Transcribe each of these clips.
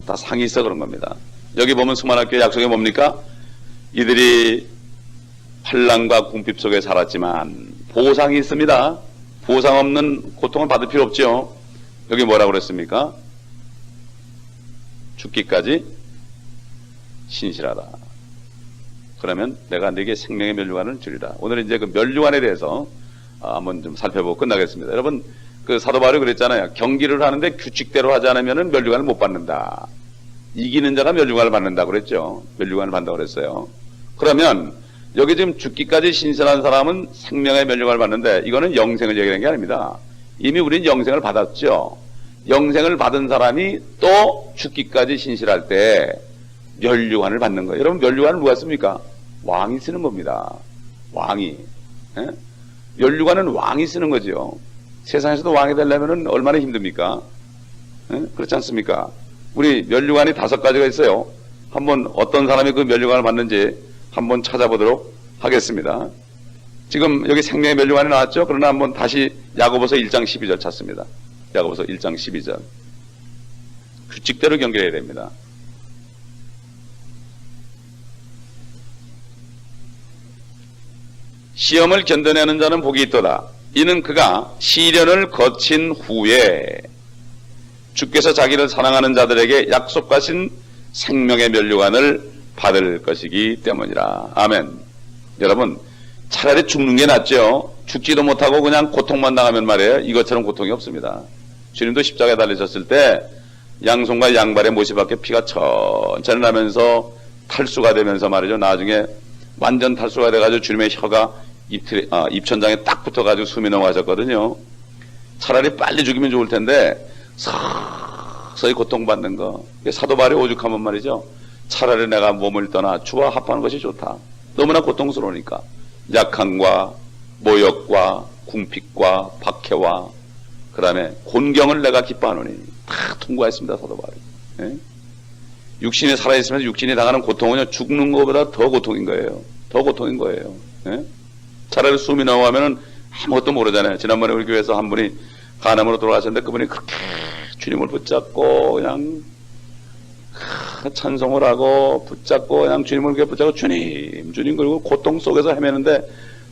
다 상이 있어 그런 겁니다. 여기 보면 수만학교 약속이 뭡니까? 이들이 환난과 궁핍 속에 살았지만 보상이 있습니다. 보상 없는 고통을 받을 필요 없죠. 여기 뭐라고 그랬습니까? 죽기까지 신실하다. 그러면 내가 네게 생명의 면류관을 주리라. 오늘 이제 그 면류관에 대해서 한번 좀 살펴보고 끝나겠습니다. 여러분, 그 사도 바울이 그랬잖아요. 경기를 하는데 규칙대로 하지 않으면 면류관을 못 받는다. 이기는 자가 면류관을 받는다 그랬죠. 면류관을 받는다고 그랬어요. 그러면 여기 지금 죽기까지 신실한 사람은 생명의 면류관을 받는데 이거는 영생을 얘기하는 게 아닙니다. 이미 우리는 영생을 받았죠. 영생을 받은 사람이 또 죽기까지 신실할 때 면류관을 받는 거예요. 여러분, 면류관을 누가 씁니까? 왕이 쓰는 겁니다. 왕이. 예? 면류관은 왕이 쓰는 거죠. 세상에서도 왕이 되려면 얼마나 힘듭니까? 예? 그렇지 않습니까? 우리 면류관이 5가지가 있어요. 한번 어떤 사람이 그 면류관을 받는지 한번 찾아보도록 하겠습니다. 지금 여기 생명의 면류관이 나왔죠? 그러나 한번 다시 야고보서 1장 12절 찾습니다. 야고보서 1장 12절. 규칙대로 경계해야 됩니다. 시험을 견뎌내는 자는 복이 있도다. 이는 그가 시련을 거친 후에 주께서 자기를 사랑하는 자들에게 약속하신 생명의 면류관을 받을 것이기 때문이라. 아멘. 여러분, 차라리 죽는 게 낫죠. 죽지도 못하고 그냥 고통만 당하면 말이에요. 이것처럼 고통이 없습니다. 주님도 십자가에 달리셨을 때 양손과 양발에 못이 박혀 피가 천천히 나면서 탈수가 되면서 말이죠. 나중에 완전 탈수가 돼가지고 주님의 혀가 입천장에 딱 붙어가지고 숨이 넘어가셨거든요. 차라리 빨리 죽이면 좋을 텐데 서서히 고통받는 거. 사도 바울이 오죽하면 말이죠. 차라리 내가 몸을 떠나 주와 합하는 것이 좋다. 너무나 고통스러우니까. 약함과 모욕과 궁핍과 박해와 그 다음에 곤경을 내가 기뻐하노니 다 통과했습니다. 사도 바울이. 예? 육신이 살아있으면서 육신이 당하는 고통은요, 죽는 것보다 더 고통인 거예요. 더 고통인 거예요. 예? 차라리 숨이 넘어가면은 아무것도 모르잖아요. 지난번에 우리 교회에서 한 분이 간암으로 돌아가셨는데 그분이 그렇게 주님을 붙잡고 그냥 찬송을 하고 붙잡고 그냥 주님을 그렇게 붙잡고 주님 그리고 고통 속에서 헤매는데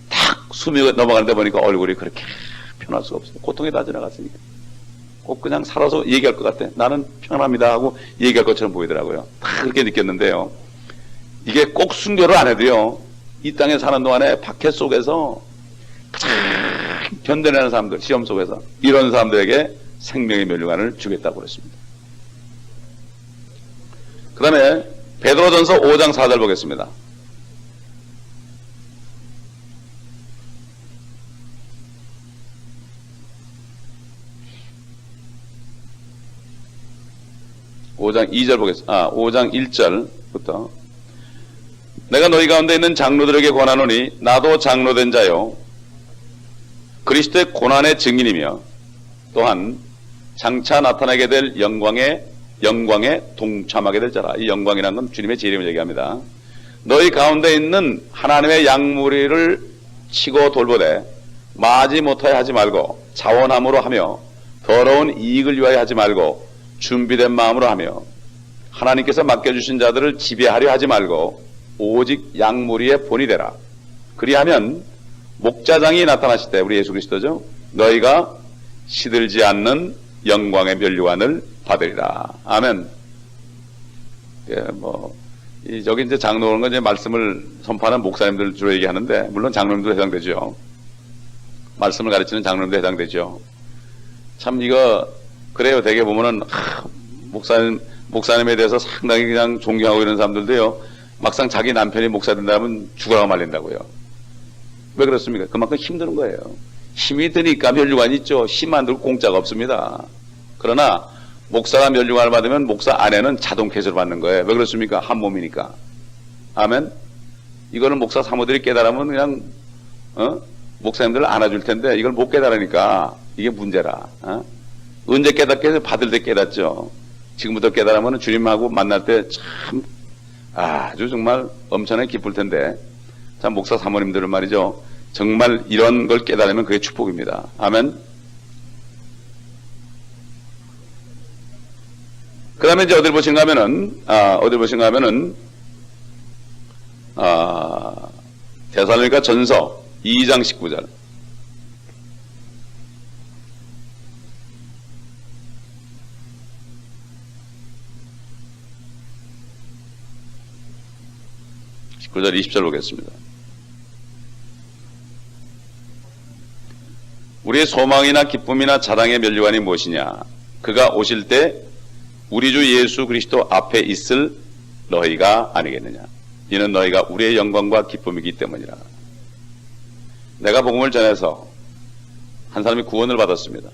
딱 숨이 넘어가는데 보니까 얼굴이 그렇게 편할 수가 없어요. 고통이 다 지나갔으니까. 꼭 그냥 살아서 얘기할 것 같아. 나는 편합니다 하고 얘기할 것처럼 보이더라고요. 다 그렇게 느꼈는데요. 이게 꼭 순교를 안 해도요. 이 땅에 사는 동안에 박해 속에서 가장 견뎌내는 사람들, 시험 속에서 이런 사람들에게 생명의 면류관을 주겠다고 그랬습니다. 그 다음에 베드로전서 5장 4절 보겠습니다. (5장 2절) 보겠습니다. 5장 1절부터 내가 너희 가운데 있는 장로들에게 권하노니 나도 장로된 자요 그리스도의 고난의 증인이며 또한 장차 나타나게 될 영광에 동참하게 될 자라. 이 영광이라는 건 주님의 재림을 얘기합니다. 너희 가운데 있는 하나님의 양무리를 치고 돌보되 마지 못하여 하지 말고 자원함으로 하며 더러운 이익을 위하여 하지 말고 준비된 마음으로 하며 하나님께서 맡겨주신 자들을 지배하려 하지 말고 오직 양무리의 본이 되라. 그리하면 목자장이 나타나실 때 우리 예수 그리스도죠. 너희가 시들지 않는 영광의 면류관을 받으리라. 아멘. 예, 저기 이제 장로는 건 이제 말씀을 선포하는 목사님들 주로 얘기하는데, 물론 장로님도 해당되죠. 말씀을 가르치는 장로님도 해당되죠. 참 이거, 그래요. 되게 보면은, 목사님에 대해서 상당히 그냥 존경하고 이런 사람들도요, 막상 자기 남편이 목사 된다면 죽으라고 말린다고요. 왜 그렇습니까? 그만큼 힘드는 거예요. 힘이 드니까 면류관이 있죠. 힘 안 들고 공짜가 없습니다. 그러나 목사가 면류관을 받으면 목사 아내는 자동 쾌수를 받는 거예요. 왜 그렇습니까? 한 몸이니까. 아멘. 이거는 목사 사모들이 깨달으면 그냥 목사님들을 안아줄 텐데 이걸 못 깨달으니까 이게 문제라. 언제 깨닫게 받을 때 깨닫죠. 지금부터 깨달으면 주님하고 만날 때 참 아주 정말 엄청나게 기쁠 텐데, 참 목사 사모님들은 말이죠, 정말 이런 걸 깨달으면 그게 축복입니다. 아멘. 그 다음에 이제 어딜 보신가 하면은, 데살로니가 전서 2장 19절. (19절) 20절 보겠습니다. 우리의 소망이나 기쁨이나 자랑의 면류관이 무엇이냐? 그가 오실 때 우리 주 예수 그리스도 앞에 있을 너희가 아니겠느냐? 이는 너희가 우리의 영광과 기쁨이기 때문이라. 내가 복음을 전해서 한 사람이 구원을 받았습니다.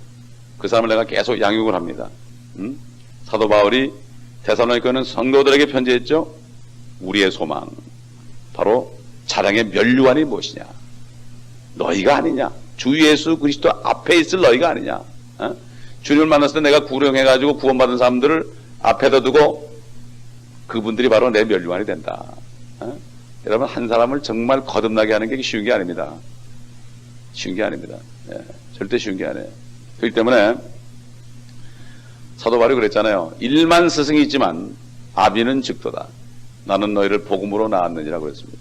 그 사람을 내가 계속 양육을 합니다. 사도 바울이 데살로니가 있는 성도들에게 편지했죠. 우리의 소망, 바로 자랑의 면류관이 무엇이냐? 너희가 아니냐? 주 예수 그리스도 앞에 있을 너희가 아니냐? 주님을 만났을 때 내가 구령해가지고 구원받은 사람들을 앞에다 두고 그분들이 바로 내 면류관이 된다. 여러분, 한 사람을 정말 거듭나게 하는 게 쉬운 게 아닙니다. 쉬운 게 아닙니다. 절대 쉬운 게 아니에요. 그렇기 때문에 사도 바울이 그랬잖아요. 1만 스승이 있지만 아비는 즉도다. 나는 너희를 복음으로 낳았느니라 그랬습니다.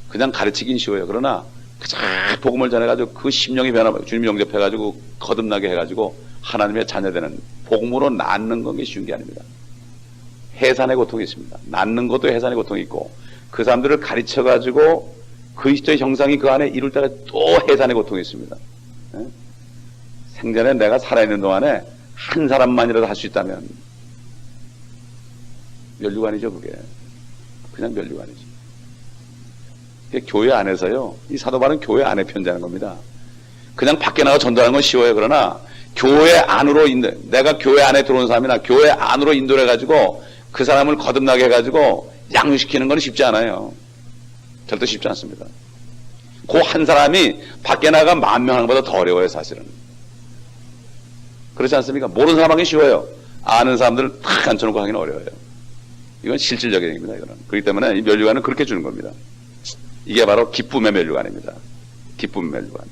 그냥 가르치긴 쉬워요. 그러나 그저 복음을 전해가지고 그 심령이 변화하고 주님 영접해가지고 거듭나게 해가지고 하나님의 자녀되는 복음으로 낳는 건 게 쉬운 게 아닙니다. 해산의 고통이 있습니다. 낳는 것도 해산의 고통이 있고, 그 사람들을 가르쳐가지고 그리스도의 형상이 그 안에 이룰 때가 또 해산의 고통이 있습니다. 생전에 내가 살아있는 동안에 한 사람만이라도 할 수 있다면 면류관이죠. 그게 그냥 면류관이죠. 교회 안에서요, 이 사도 바울은 교회 안에 편지하는 겁니다. 그냥 밖에 나가 전도하는 건 쉬워요. 그러나 교회 안으로 내가 교회 안에 들어온 사람이나 교회 안으로 인도를 해가지고 그 사람을 거듭나게 해가지고 양육시키는 건 쉽지 않아요. 절대 쉽지 않습니다. 그 한 사람이 밖에 나가 10,000명 하는 것보다 더 어려워요, 사실은. 그렇지 않습니까? 모르는 사람하기 쉬워요. 아는 사람들을 탁 앉혀놓고 하기는 어려워요. 이건 실질적인 얘기입니다. 이거는. 그렇기 때문에 이 면류관은 그렇게 주는 겁니다. 이게 바로 기쁨의 면류관입니다. 기쁨의 면류관.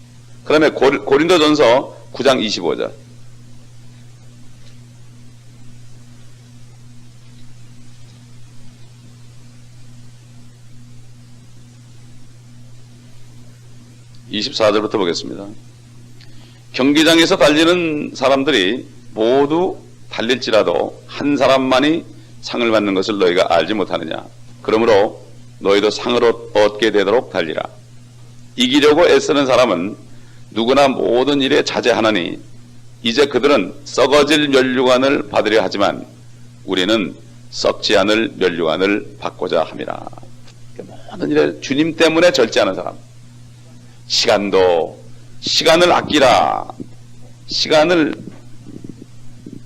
그 다음에 고린도전서 9장 25절. (24절부터) 보겠습니다. 경기장에서 달리는 사람들이 모두 달릴지라도 한 사람만이 상을 받는 것을 너희가 알지 못하느냐? 그러므로 너희도 상을 얻게 되도록 달리라. 이기려고 애쓰는 사람은 누구나 모든 일에 자제하나니 이제 그들은 썩어질 면류관을 받으려 하지만 우리는 썩지 않을 면류관을 받고자 함이라. 모든 일에 주님 때문에 절제하는 사람. 시간을 아끼라.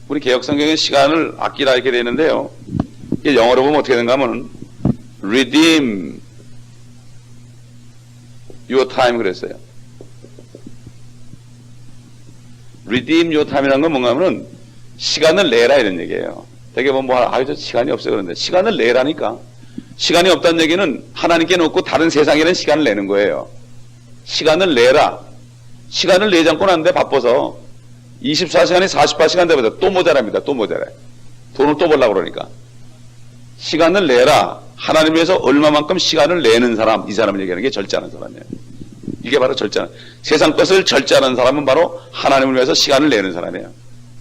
우리 개혁성경에 시간을 아끼라 이렇게 되어 있는데요. 이게 영어로 보면 어떻게 되는가 하면 redeem your time 그랬어요. redeem your time이라는 건 뭔가 하면은 시간을 내라 이런 얘기예요. 되게 저 시간이 없어요. 그런데 시간을 내라니까. 시간이 없다는 얘기는 하나님께 놓고 다른 세상에는 시간을 내는 거예요. 시간을 내라. 시간을 내지 않고 났는데 바빠서 24시간이 48시간 되면 또 모자랍니다. 또 모자래. 돈을 또 벌려고 그러니까. 시간을 내라. 하나님 위해서 얼마만큼 시간을 내는 사람, 이 사람을 얘기하는 게 절제하는 사람이에요. 이게 바로 절제하는, 세상 것을 절제하는 사람은 바로 하나님을 위해서 시간을 내는 사람이에요.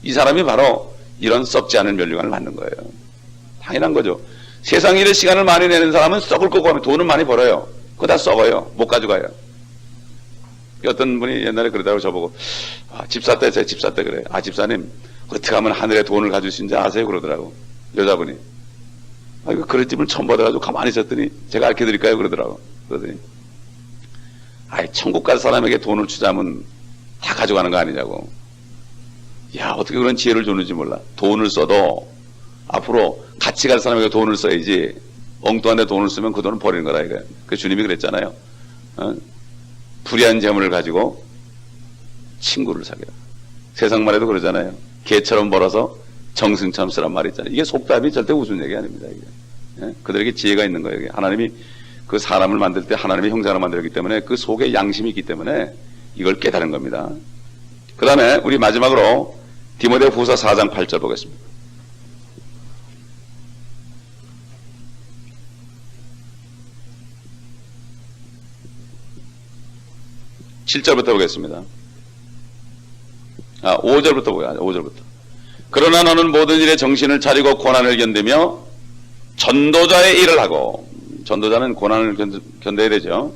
이 사람이 바로 이런 썩지 않은 면류관을 받는 거예요. 당연한 거죠. 세상 일에 시간을 많이 내는 사람은 썩을 거고 하면 돈은 많이 벌어요. 그거 다 썩어요. 못 가져가요. 어떤 분이 옛날에 그러다가 저보고, 집사 때, 제 집사 때 그래요. 집사님, 어떻게 하면 하늘에 돈을 가질 수 있는지 아세요? 그러더라고. 여자분이. 이거 그릇집을 처음 받아가지고 가만히 있었더니, 제가 알려 드릴까요? 그러더라고. 그러더니, 천국 갈 사람에게 돈을 주자면 다 가져가는 거 아니냐고. 야, 어떻게 그런 지혜를 줬는지 몰라. 돈을 써도, 앞으로 같이 갈 사람에게 돈을 써야지, 엉뚱한 데 돈을 쓰면 그 돈을 버리는 거다, 이거야. 그 주님이 그랬잖아요. 불의한 재물을 가지고 친구를 사귀라. 세상만 해도 그러잖아요. 개처럼 벌어서 정승처럼 쓰란 말이 있잖아요. 이게 속담이 절대 웃은 얘기 아닙니다. 이게. 그들에게 지혜가 있는 거예요. 하나님이 그 사람을 만들 때 하나님의 형상으로 만들었기 때문에 그 속에 양심이 있기 때문에 이걸 깨달은 겁니다. 그 다음에 우리 마지막으로 디모데후서 4장 8절 보겠습니다. (7절부터) 보겠습니다. 5절부터 보여요. 5절부터. 그러나 너는 모든 일에 정신을 차리고 고난을 견디며 전도자의 일을 하고, 전도자는 고난을 견뎌야 되죠.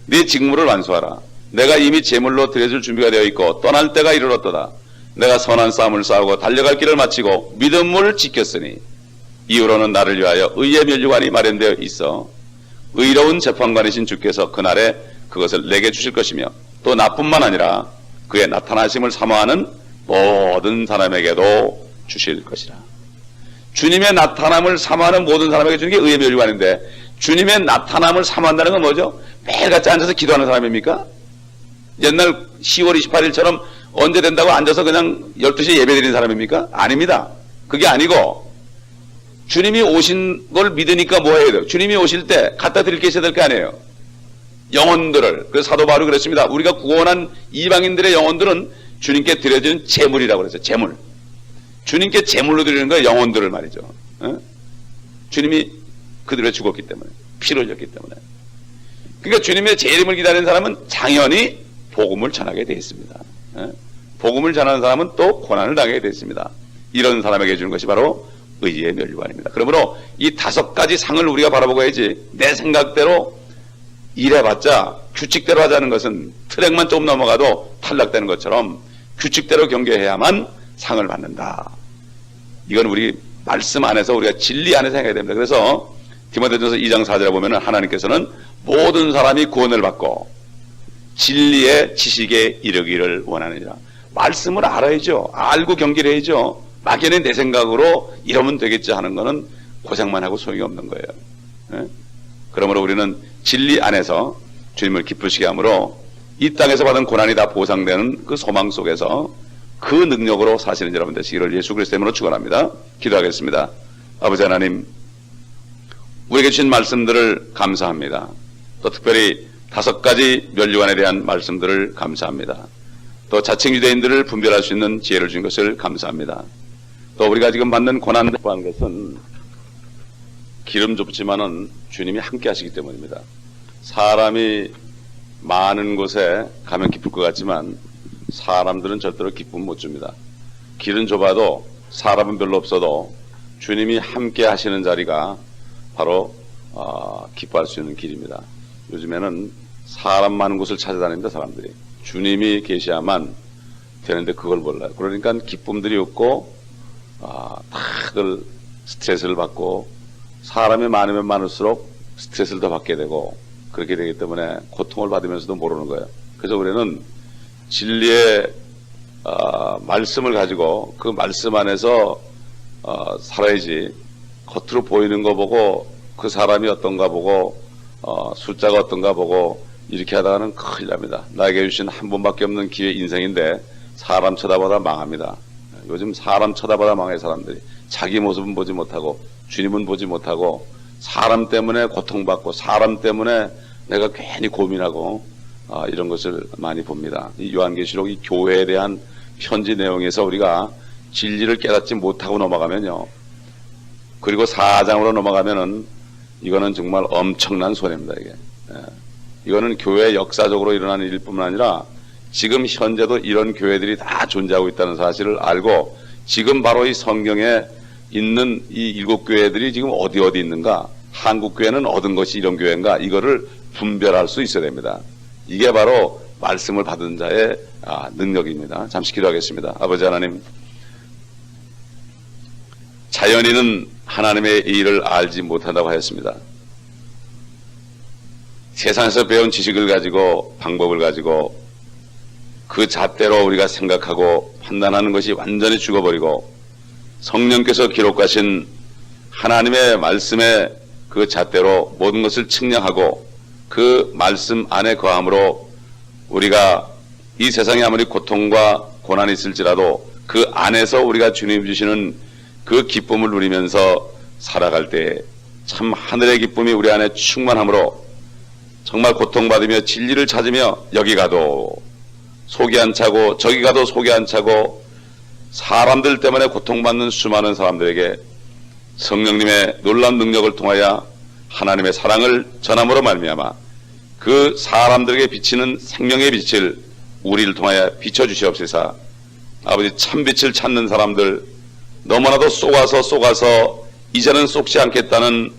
네 직무를 완수하라. 내가 이미 제물로 드려줄 준비가 되어 있고 떠날 때가 이르렀도다. 내가 선한 싸움을 싸우고 달려갈 길을 마치고 믿음을 지켰으니 이후로는 나를 위하여 의의 면류관이 마련되어 있어 의로운 재판관이신 주께서 그날에 그것을 내게 주실 것이며 또 나뿐만 아니라 그의 나타나심을 사모하는 모든 사람에게도 주실 것이라. 주님의 나타남을 사모하는 모든 사람에게 주는 게 의의 면류관인데, 주님의 나타남을 사모한다는 건 뭐죠? 매일같이 앉아서 기도하는 사람입니까? 옛날 10월 28일처럼 언제 된다고 앉아서 그냥 12시에 예배드리는 사람입니까? 아닙니다. 그게 아니고 주님이 오신 걸 믿으니까 뭐 해야 돼요? 주님이 오실 때 갖다 드릴 게 있어야 될 거 아니에요? 영혼들을. 그래서 사도 바울이 그랬습니다. 우리가 구원한 이방인들의 영혼들은 주님께 드려지는 제물이라고 그랬어요. 제물. 주님께 제물로 드리는 거예요. 영혼들을 말이죠. 주님이 그들을 죽었기 때문에, 피를 흘렸기 때문에. 그러니까 주님의 재림을 기다리는 사람은 당연히 복음을 전하게 되어 있습니다. 복음을 전하는 사람은 또 고난을 당하게 되어 있습니다. 이런 사람에게 주는 것이 바로 의의 면류관입니다. 그러므로 이 5가지 상을 우리가 바라보고야지, 내 생각대로 일해봤자 규칙대로 하자는 것은 트랙만 조금 넘어가도 탈락되는 것처럼 규칙대로 경계해야만 상을 받는다. 이건 우리 말씀 안에서, 우리가 진리 안에서 해야 됩니다. 그래서 디모데전서 2장 4절에 보면 하나님께서는 모든 사람이 구원을 받고 진리의 지식에 이르기를 원하느니라. 말씀을 알아야죠. 알고 경계를 해야죠. 막연히 내 생각으로 이러면 되겠지 하는 거는 고생만 하고 소용이 없는 거예요. 그러므로 우리는 진리 안에서 주님을 기쁘시게 함으로 이 땅에서 받은 고난이 다 보상되는 그 소망 속에서 그 능력으로 사시는 여러분 되시기를 예수 그리스도 이름으로 축원합니다. 기도하겠습니다. 아버지 하나님, 우리에게 주신 말씀들을 감사합니다. 또 특별히 5가지 면류관에 대한 말씀들을 감사합니다. 또 자칭 유대인들을 분별할 수 있는 지혜를 준 것을 감사합니다. 또 우리가 지금 받는 고난을 구한 것은 기름 좁지만은 주님이 함께 하시기 때문입니다. 사람이 많은 곳에 가면 기쁠 것 같지만 사람들은 절대로 기쁨 못 줍니다. 길은 좁아도 사람은 별로 없어도 주님이 함께 하시는 자리가 바로 기뻐할 수 있는 길입니다. 요즘에는 사람 많은 곳을 찾아다닙니다. 사람들이 주님이 계셔야만 되는데 그걸 몰라요. 그러니까 기쁨들이 없고 다들 스트레스를 받고, 사람이 많으면 많을수록 스트레스를 더 받게 되고, 그렇게 되기 때문에 고통을 받으면서도 모르는 거예요. 그래서 우리는 진리의 말씀을 가지고 그 말씀 안에서 살아야지, 겉으로 보이는 거 보고 그 사람이 어떤가 보고 숫자가 어떤가 보고 이렇게 하다가는 큰일 납니다. 나에게 주신 한 번밖에 없는 기회 인생인데 사람 쳐다보다 망합니다. 요즘 사람 쳐다보다 망해. 사람들이 자기 모습은 보지 못하고 주님은 보지 못하고 사람 때문에 고통받고 사람 때문에 내가 괜히 고민하고 이런 것을 많이 봅니다. 이 요한계시록 이 교회에 대한 편지 내용에서 우리가 진리를 깨닫지 못하고 넘어가면요, 그리고 4장으로 넘어가면은 이거는 정말 엄청난 손해입니다. 이게 이거는 교회 역사적으로 일어나는 일뿐만 아니라 지금 현재도 이런 교회들이 다 존재하고 있다는 사실을 알고, 지금 바로 이 성경에 있는 이 7교회들이 지금 어디 있는가, 한국 교회는 얻은 것이 이런 교회인가, 이거를 분별할 수 있어야 됩니다. 이게 바로 말씀을 받은 자의 능력입니다. 잠시 기도하겠습니다. 아버지 하나님, 자연인은 하나님의 일을 알지 못한다고 하였습니다. 세상에서 배운 지식을 가지고 방법을 가지고 그 잣대로 우리가 생각하고 판단하는 것이 완전히 죽어버리고, 성령께서 기록하신 하나님의 말씀의 그 잣대로 모든 것을 측량하고 그 말씀 안에 거함으로 우리가 이 세상에 아무리 고통과 고난이 있을지라도 그 안에서 우리가 주님 주시는 그 기쁨을 누리면서 살아갈 때 참 하늘의 기쁨이 우리 안에 충만함으로 정말 고통받으며 진리를 찾으며 여기 가도 속이 안 차고 저기 가도 속이 안 차고 사람들 때문에 고통받는 수많은 사람들에게 성령님의 놀라운 능력을 통하여 하나님의 사랑을 전함으로 말미암아 그 사람들에게 비치는 생명의 빛을 우리를 통하여 비춰주시옵소서. 아버지, 참빛을 찾는 사람들, 너무나도 쏘가서 이제는 쏘지 않겠다는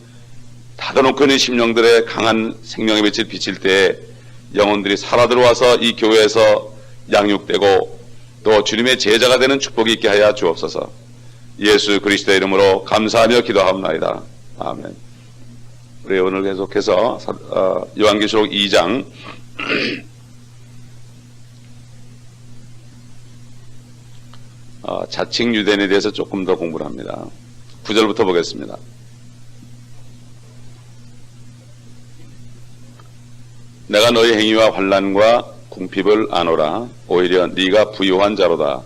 닫아놓고 있는 심령들의 강한 생명의 빛을 비칠 때에 영혼들이 살아 들어와서 이 교회에서 양육되고 또 주님의 제자가 되는 축복이 있게 하여 주옵소서. 예수 그리스도의 이름으로 감사하며 기도합나이다. 아멘. 우리 오늘 계속해서 요한계시록 2장 자칭 유대인에 대해서 조금 더 공부를 합니다. 9절부터 보겠습니다. 내가 너희 행위와 환난과 궁핍을 아노라. 오히려 네가 부유한 자로다.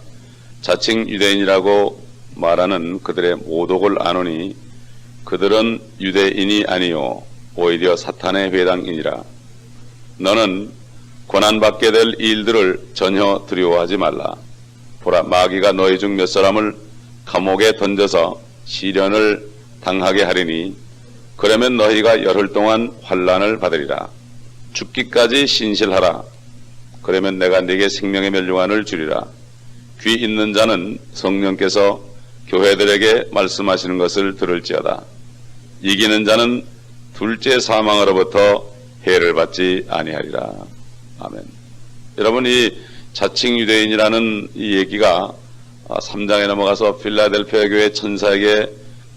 자칭 유대인이라고 말하는 그들의 모독을 아노니 그들은 유대인이 아니요 오히려 사탄의 회당이니라. 너는 고난받게 될 일들을 전혀 두려워하지 말라. 보라, 마귀가 너희 중 몇 사람을 감옥에 던져서 시련을 당하게 하리니 그러면 너희가 열흘 동안 환난을 받으리라. 죽기까지 신실하라. 그러면 내가 네게 생명의 멸류관을 주리라. 귀 있는 자는 성령께서 교회들에게 말씀하시는 것을 들을지어다. 이기는 자는 둘째 사망으로부터 해를 받지 아니하리라. 아멘. 여러분, 이 자칭 유대인이라는 이 얘기가 3장에 넘어가서 필라델피아 교회 천사에게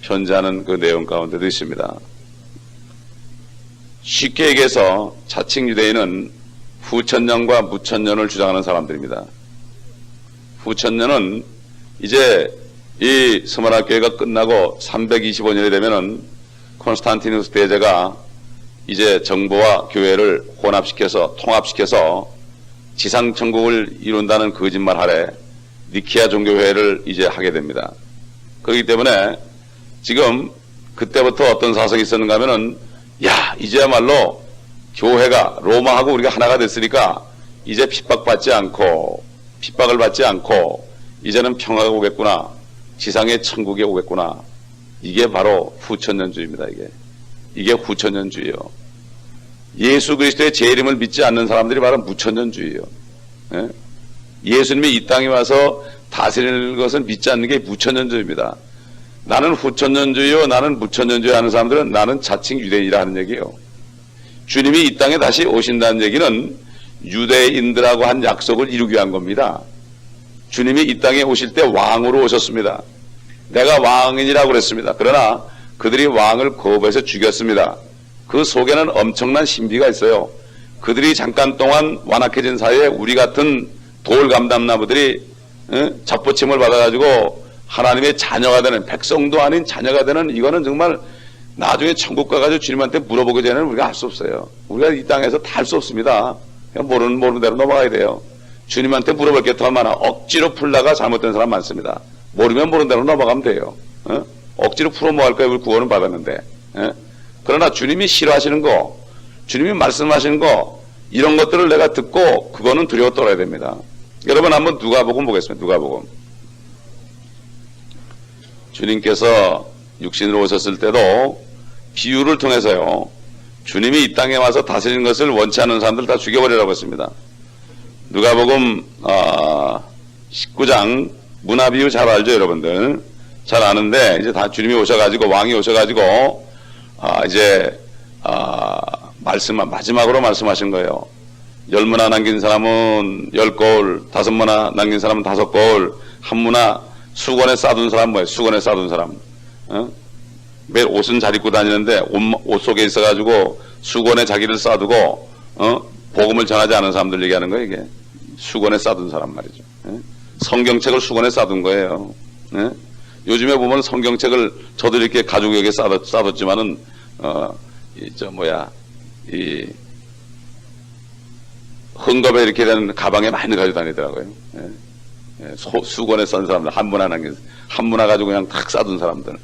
편지하는 그 내용 가운데도 있습니다. 쉽게 얘기해서 자칭 유대인은 후천년과 무천년을 주장하는 사람들입니다. 후천년은 이제 이 스마르 교회가 끝나고 325년이 되면은 콘스탄티누스 대제가 이제 정부와 교회를 혼합시켜서 통합시켜서 지상천국을 이룬다는 거짓말 아래 니케아 종교회를 이제 하게 됩니다. 그렇기 때문에 지금 그때부터 어떤 사성이 있었는가 하면은 이제야말로 교회가 로마하고 우리가 하나가 됐으니까 이제 핍박을 받지 않고 이제는 평화가 오겠구나. 지상의 천국이 오겠구나. 이게 바로 후천년주의입니다. 이게 후천년주의예요. 예수 그리스도의 재림을 믿지 않는 사람들이 바로 무천년주의예요. 예? 예수님이 이 땅에 와서 다스리는 것을 믿지 않는 게 무천년주의입니다. 나는 후천년주의요, 나는 무천년주의 하는 사람들은 나는 자칭 유대인이라 하는 얘기예요. 주님이 이 땅에 다시 오신다는 얘기는 유대인들하고 한 약속을 이루기 위한 겁니다. 주님이 이 땅에 오실 때 왕으로 오셨습니다. 내가 왕이라고 그랬습니다. 그러나 그들이 왕을 거부해서 죽였습니다. 그 속에는 엄청난 신비가 있어요. 그들이 잠깐 동안 완악해진 사이에 우리 같은 돌 감담나무들이 잡부침을 받아가지고 하나님의 자녀가 되는, 백성도 아닌 자녀가 되는, 이거는 정말 나중에 천국 가가지고 주님한테 물어보기 전에는 우리가 할 수 없어요. 우리가 이 땅에서 다 할 수 없습니다. 그냥 모르는 대로 넘어가야 돼요. 주님한테 물어볼 게 더 많아. 억지로 풀다가 잘못된 사람 많습니다. 모르면 모르는 대로 넘어가면 돼요. 억지로 풀어 뭐 할 거예요. 우리 구원은 받았는데. 그러나 주님이 싫어하시는 거, 주님이 말씀하시는 거, 이런 것들을 내가 듣고 그거는 두려워 떨어야 됩니다. 여러분 한번 누가복음 보겠습니다. 누가복음. 주님께서 육신으로 오셨을 때도 비유를 통해서요, 주님이 이 땅에 와서 다스리는 것을 원치 않는 사람들 다 죽여버리라고 했습니다. 누가복음 19장 문화비유 잘 알죠, 여러분들? 잘 아는데 이제 다 주님이 오셔가지고, 왕이 오셔가지고 마지막으로 말씀하신 거예요. 10문화 남긴 사람은 10거울, 5문화 남긴 사람은 5거울, 1문화 수건에 싸둔 사람 뭐예요? 수건에 싸둔 사람. 매일 옷은 잘 입고 다니는데 옷 속에 있어가지고 수건에 자기를 싸두고 복음을 전하지 않은 사람들 얘기하는 거예요. 이게 수건에 싸둔 사람 말이죠. 성경책을 수건에 싸둔 거예요. 요즘에 보면 성경책을 저도 이렇게 가죽역에 싸뒀지만은 이 헝겊에 이렇게 된 가방에 많이 가지고 다니더라고요. 수건에 싼 사람들, 한 문화 가지고 그냥 탁 싸둔 사람들,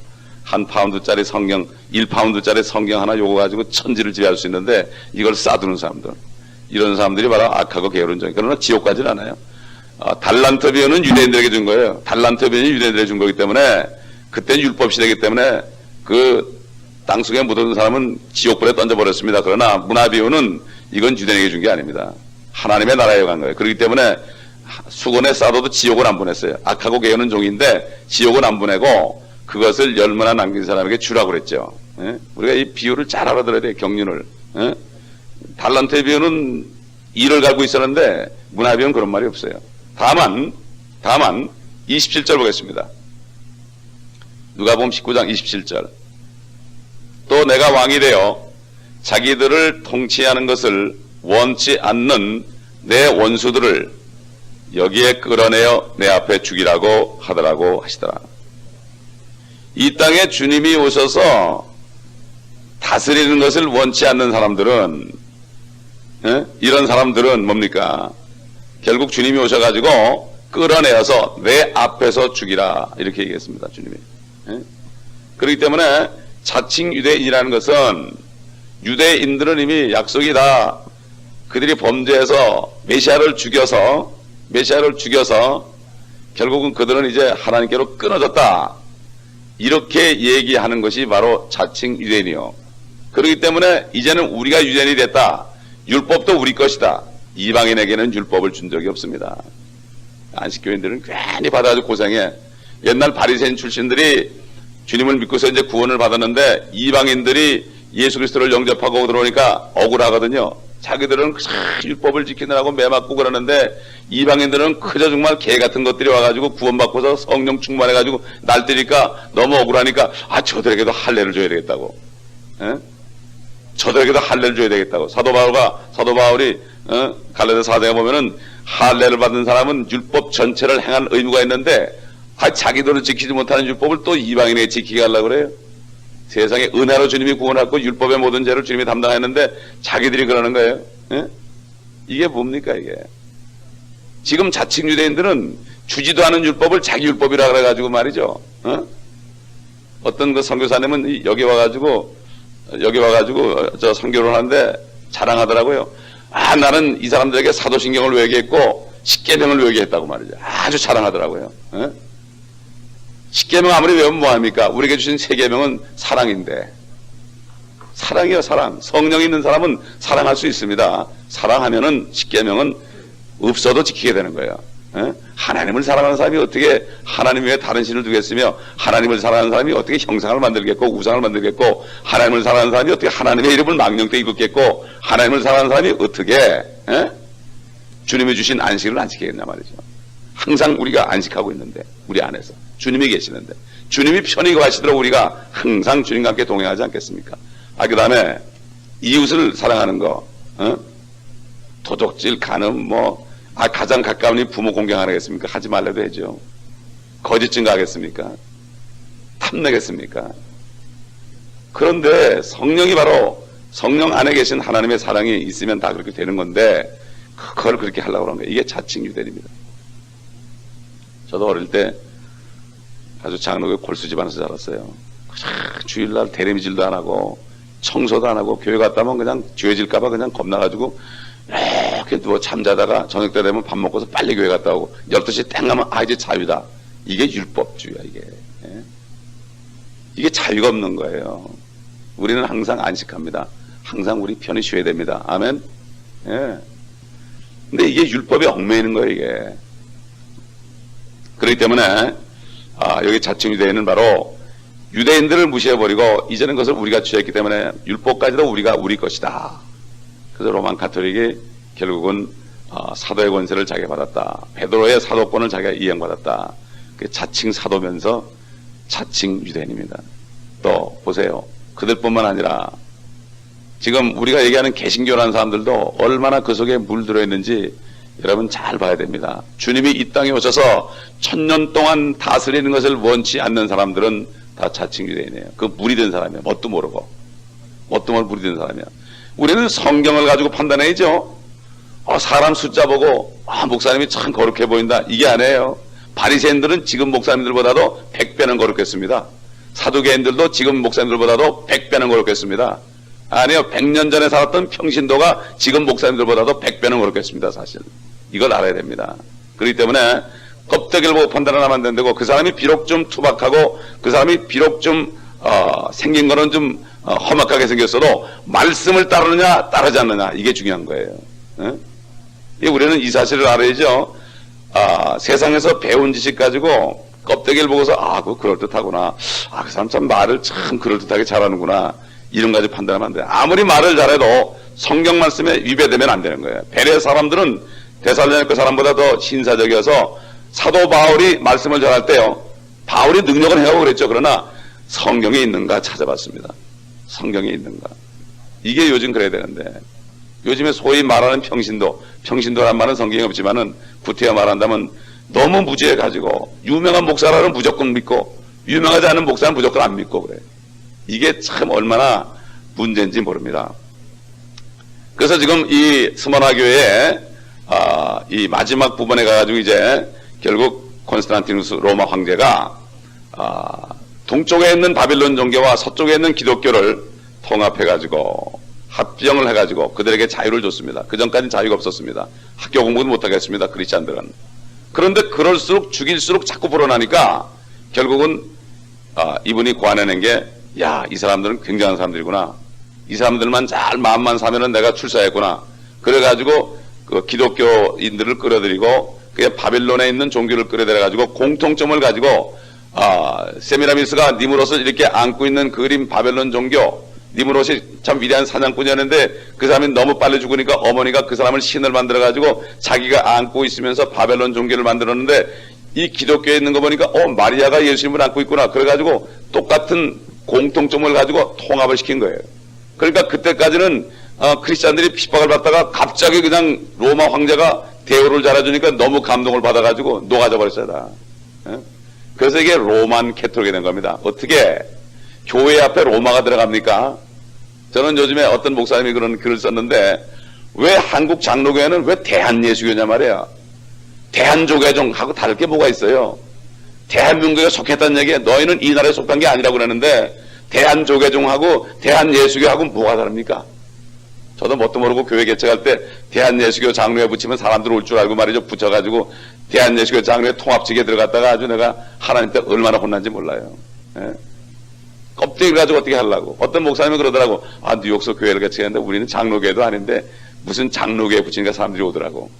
1파운드짜리 성경, 1파운드짜리 성경 하나 요거 가지고 천지를 지배할 수 있는데 이걸 싸두는 사람들, 이런 사람들이 바로 악하고 게으른 종. 그러나 지옥 가진 않아요. 달란트 비유는 유대인들에게 준 거예요. 달란트 비유는 유대인들에게 준 거기 때문에 그때는 율법 시대이기 때문에 그 땅속에 묻어든 사람은 지옥불에 던져버렸습니다. 그러나 문화 비유는 이건 유대인에게 준 게 아닙니다. 하나님의 나라에 간 거예요. 그렇기 때문에 수건에 싸둬도 지옥은 안 보냈어요. 악하고 개어는 종인데 지옥은 안 보내고 그것을 열매나 남긴 사람에게 주라고 그랬죠. 예? 우리가 이 비유를 잘 알아들어야 돼요. 경륜을. 예? 달란트의 비유는 일을 갖고 있었는데 문화 비유는 그런 말이 없어요. 다만 27절 보겠습니다. 누가복음 19장 27절. 또 내가 왕이 되어 자기들을 통치하는 것을 원치 않는 내 원수들을 여기에 끌어내어 내 앞에 죽이라고 하더라고 하시더라. 이 땅에 주님이 오셔서 다스리는 것을 원치 않는 사람들은 이런 사람들은 뭡니까? 결국 주님이 오셔가지고 끌어내어서 내 앞에서 죽이라 이렇게 얘기했습니다. 주님이. 그렇기 때문에 자칭 유대인이라는 것은 유대인들은 이미 약속이 다 그들이 범죄해서 메시아를 죽여서 결국은 그들은 이제 하나님께로 끊어졌다. 이렇게 얘기하는 것이 바로 자칭 유대인이요. 그렇기 때문에 이제는 우리가 유대인이 됐다. 율법도 우리 것이다. 이방인에게는 율법을 준 적이 없습니다. 안식교인들은 괜히 받아가지고 고생해. 옛날 바리새인 출신들이 주님을 믿고서 이제 구원을 받았는데 이방인들이 예수 그리스도를 영접하고 들어오니까 억울하거든요. 자기들은 율법을 지키느라고 매 맞고 그러는데 이방인들은 그저 정말 개 같은 것들이 와가지고 구원받고서 성령 충만해가지고 날뛰니까 너무 억울하니까 저들에게도 할례를 줘야 되겠다고. 저들에게도 할례를 줘야 되겠다고. 사도 바울이 갈라디아 4장에 보면은 할례를 받은 사람은 율법 전체를 행할 의무가 있는데 자기들은 지키지 못하는 율법을 또 이방인에게 지키게 하려고 그래요. 세상에 은혜로 주님이 구원하고 율법의 모든 죄를 주님이 담당했는데 자기들이 그러는 거예요. 이게 뭡니까 이게. 지금 자칭 유대인들은 주지도 않은 율법을 자기 율법이라 그래가지고 말이죠. 어떤 그 선교사님은 여기 와가지고 저 선교를 하는데 자랑하더라고요. 나는 이 사람들에게 사도신경을 외계했고 십계명을 외계했다고 말이죠. 아주 자랑하더라고요. 십계명 아무리 외우면 뭐합니까? 우리에게 주신 세 계명은 사랑인데. 사랑이요, 사랑. 성령 있는 사람은 사랑할 수 있습니다. 사랑하면은 십계명은 없어도 지키게 되는 거예요. 하나님을 사랑하는 사람이 어떻게 하나님 외에 다른 신을 두겠으며, 하나님을 사랑하는 사람이 어떻게 형상을 만들겠고 우상을 만들겠고, 하나님을 사랑하는 사람이 어떻게 하나님의 이름을 망령되이 입겠고, 하나님을 사랑하는 사람이 어떻게 주님이 주신 안식을 안 지키겠냐 말이죠. 항상 우리가 안식하고 있는데, 우리 안에서 주님이 계시는데, 주님이 편히 거하시도록 우리가 항상 주님과 함께 동행하지 않겠습니까? 그 다음에 이웃을 사랑하는 거, 도적질, 간음, 가장 가까운 부모 공경하겠습니까? 하지 말래도 되죠. 거짓 증거하겠습니까? 탐내겠습니까? 그런데 성령이 바로 성령 안에 계신 하나님의 사랑이 있으면 다 그렇게 되는 건데, 그걸 그렇게 하려고 그런 거예요. 이게 자칭 유대인입니다. 저도 어릴 때 아주 장로교 골수 집안에서 자랐어요. 주일날 대리미질도 안 하고 청소도 안 하고 교회 갔다 오면 그냥 죄질까봐 그냥 겁나가지고 이렇게 누워 잠자다가 저녁 때 되면 밥 먹고서 빨리 교회 갔다 오고 12시 땡 가면 이제 자유다. 이게 율법주의야 이게. 이게 자유가 없는 거예요. 우리는 항상 안식합니다. 항상 우리 편히 쉬어야 됩니다. 아멘. 근데 이게 율법에 얽매이는 거예요 이게. 그렇기 때문에 여기 자칭 유대인은 바로 유대인들을 무시해버리고 이제는 그것을 우리가 취했기 때문에 율법까지도 우리가 우리 것이다. 그래서 로만 가톨릭이 결국은 사도의 권세를 자기가 받았다. 베드로의 사도권을 자기가 이행받았다. 자칭 사도면서 자칭 유대인입니다. 또 보세요. 그들뿐만 아니라 지금 우리가 얘기하는 개신교라는 사람들도 얼마나 그 속에 물들어 있는지 여러분 잘 봐야 됩니다. 주님이 이 땅에 오셔서 1000년 동안 다스리는 것을 원치 않는 사람들은 다 자칭 유대인이에요. 그 물이 된 사람이에요. 뭣도 모르고. 뭣도 모르고 물이 된 사람이야. 우리는 성경을 가지고 판단해야죠. 사람 숫자 보고 목사님이 참 거룩해 보인다. 이게 아니에요. 바리새인들은 지금 목사님들보다도 100배는 거룩했습니다. 사두개인들도 지금 목사님들보다도 100배는 거룩했습니다. 아니요. 100년 전에 살았던 평신도가 지금 목사님들보다도 100배는 거룩했습니다. 사실. 이걸 알아야 됩니다. 그렇기 때문에 껍데기를 보고 판단하면 안 된다고, 그 사람이 비록 좀 투박하고 그 사람이 비록 좀 생긴 거는 좀 험악하게 생겼어도 말씀을 따르느냐 따르지 않느냐, 이게 중요한 거예요. 우리는 이 사실을 알아야죠. 세상에서 배운 지식 가지고 껍데기를 보고서 그거 그럴듯하구나, 그 사람 참 말을 참 그럴듯하게 잘하는구나, 이런 가지 판단하면 안 돼요. 아무리 말을 잘해도 성경 말씀에 위배되면 안 되는 거예요. 베레 사람들은 데살로니가 사람보다 더 신사적이어서 사도 바울이 말씀을 전할 때요, 바울이 능력을 행하고 그랬죠. 그러나 성경에 있는가 찾아봤습니다. 성경에 있는가. 이게 요즘 그래야 되는데, 요즘에 소위 말하는 평신도란 말은 성경에 없지만은 구태여 말한다면 너무 무지해 가지고 유명한 목사라는 무조건 믿고 유명하지 않은 목사는 무조건 안 믿고 그래. 이게 참 얼마나 문제인지 모릅니다. 그래서 지금 이 스모나 교회에 이 마지막 부분에 가가지고 이제 결국 콘스탄티누스 로마 황제가 동쪽에 있는 바빌론 종교와 서쪽에 있는 기독교를 통합해가지고 합병을 해가지고 그들에게 자유를 줬습니다. 그 전까지는 자유가 없었습니다. 학교 공부도 못하겠습니다. 크리스찬들은. 그런데 그럴수록 죽일수록 자꾸 불어나니까 결국은 이분이 고안해낸 게, 이 사람들은 굉장한 사람들이구나, 이 사람들만 잘 마음만 사면은 내가 출사했구나, 그래가지고 그 기독교인들을 끌어들이고 그게 바빌론에 있는 종교를 끌어들여가지고 공통점을 가지고 세미라미스가 니무롯을 이렇게 안고 있는 그림 바벨론 종교, 니무롯이 참 위대한 사냥꾼이었는데 그 사람이 너무 빨리 죽으니까 어머니가 그 사람을 신을 만들어가지고 자기가 안고 있으면서 바벨론 종교를 만들었는데, 이 기독교에 있는 거 보니까 마리아가 예수님을 안고 있구나, 그래가지고 똑같은 공통점을 가지고 통합을 시킨 거예요. 그러니까 그때까지는 크리스찬들이 핍박을 받다가 갑자기 그냥 로마 황제가 대우를 잘해주니까 너무 감동을 받아가지고 녹아져 버렸어요 다. 그래서 이게 로만 캐톨릭이 된 겁니다. 어떻게 교회 앞에 로마가 들어갑니까? 저는 요즘에 어떤 목사님이 그런 글을 썼는데, 왜 한국 장로교회는 왜 대한예수교냐 말이야. 대한조계종하고 다를 게 뭐가 있어요? 대한민국에 속했다는 얘기에 너희는 이 나라에 속한 게 아니라고 그러는데 대한조계종하고 대한예수교하고 뭐가 다릅니까? 저도 뭣도 모르고 교회 개척할 때 대한예수교 장로에 붙이면 사람들 올 줄 알고 말이죠. 붙여가지고 대한예수교 장로회 통합직에 들어갔다가 아주 내가 하나님 때 얼마나 혼난지 몰라요. 껍데기를 가지고 어떻게 하려고. 어떤 목사님은 그러더라고, 뉴욕서 교회를 개척했는데 우리는 장로교회도 아닌데 무슨 장로교회 붙이니까 사람들이 오더라고.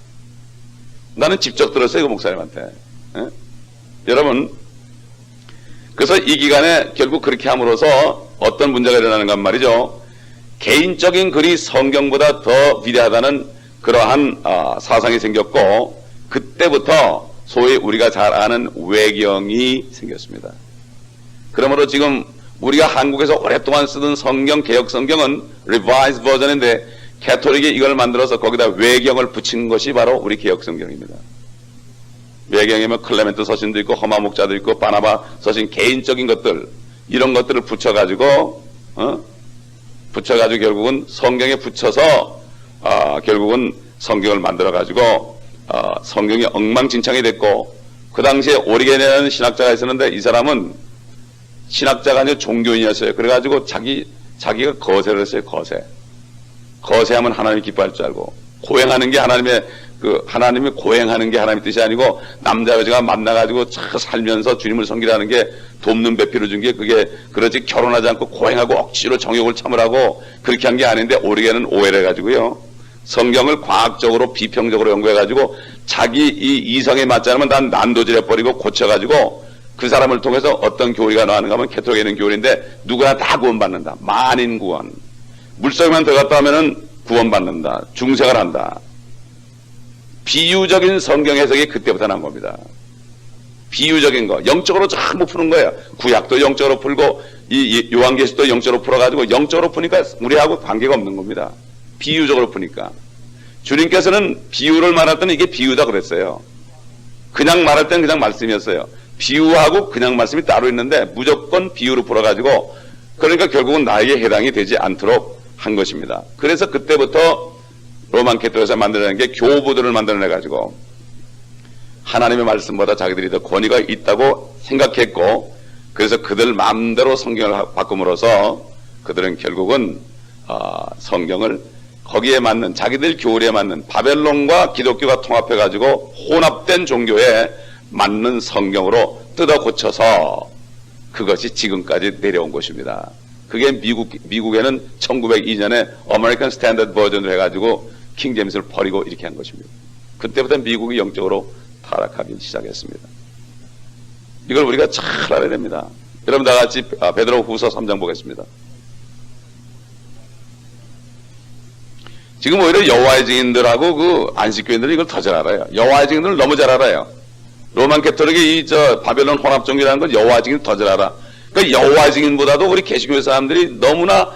나는 직접 들었어요, 그 목사님한테. 여러분, 그래서 이 기간에 결국 그렇게 함으로써 어떤 문제가 일어나는가 말이죠. 개인적인 글이 성경보다 더 위대하다는 그러한 사상이 생겼고, 그때부터 소위 우리가 잘 아는 외경이 생겼습니다. 그러므로 지금 우리가 한국에서 오랫동안 쓰던 성경, 개혁 성경은 리바이즈 버전인데 캐톨릭이 이걸 만들어서 거기다 외경을 붙인 것이 바로 우리 개혁 성경입니다. 외경이면 클레멘트 서신도 있고 허마 목자도 있고 바나바 서신, 개인적인 것들, 이런 것들을 붙여가지고 결국은 성경에 붙여서 결국은 성경을 만들어가지고 성경이 엉망진창이 됐고, 그 당시에 오리겐이라는 신학자가 있었는데 이 사람은 신학자가 아니라 종교인이었어요. 그래가지고 자기가 거세를 했어요. 거세하면 하나님이 기뻐할 줄 알고, 고행하는 게 하나님이 고행하는 게 하나님의 뜻이 아니고 남자 여자가 만나가지고 잘 살면서 주님을 섬기라는 게 돕는 배필을 준 게 그게 그러지, 결혼하지 않고 고행하고 억지로 정욕을 참으라고 그렇게 한 게 아닌데, 오리겐은 오해를 해가지고요, 성경을 과학적으로 비평적으로 연구해가지고 자기 이 이성에 맞지 않으면 난 난도질 해버리고 고쳐가지고 그 사람을 통해서 어떤 교리가 나왔는가 하면 캐톨릭에 있는 교리인데 누구나 다 구원받는다. 만인 구원. 물속에만 들어갔다 하면은 구원받는다. 중생을 한다. 비유적인 성경 해석이 그때부터 난 겁니다. 비유적인 거. 영적으로 전부 푸는 거예요. 구약도 영적으로 풀고 이 요한계시도 영적으로 풀어가지고, 영적으로 푸니까 우리하고 관계가 없는 겁니다. 비유적으로 푸니까. 주님께서는 비유를 말할 때는 이게 비유다 그랬어요. 그냥 말할 때는 그냥 말씀이었어요. 비유하고 그냥 말씀이 따로 있는데 무조건 비유로 풀어가지고, 그러니까 결국은 나에게 해당이 되지 않도록 한 것입니다. 그래서 그때부터 로만 캐톨릭에서 만들어낸 게 교부들을 만들어내가지고 하나님의 말씀보다 자기들이 더 권위가 있다고 생각했고, 그래서 그들 마음대로 성경을 바꿈으로써 그들은 결국은 성경을 거기에 맞는 자기들 교리에 맞는 바벨론과 기독교가 통합해가지고 혼합된 종교에 맞는 성경으로 뜯어 고쳐서 그것이 지금까지 내려온 것입니다. 그게 미국에는 1902년에 아메리칸 스탠더드 버전으로 해가지고 킹제임스를 버리고 이렇게 한 것입니다. 그때부터 미국이 영적으로 타락하기 시작했습니다. 이걸 우리가 잘 알아야 됩니다. 여러분 다 같이 베드로후서 3장 보겠습니다. 지금 오히려 여호와의 증인들하고 그 안식교인들은 이걸 더 잘 알아요. 여호와의 증인들은 너무 잘 알아요. 로만 캐톨릭이 바벨론 혼합종교라는 걸 여호와의 증인 더 잘 알아. 그러니까 여호와의 증인보다도 우리 개신교 사람들이 너무나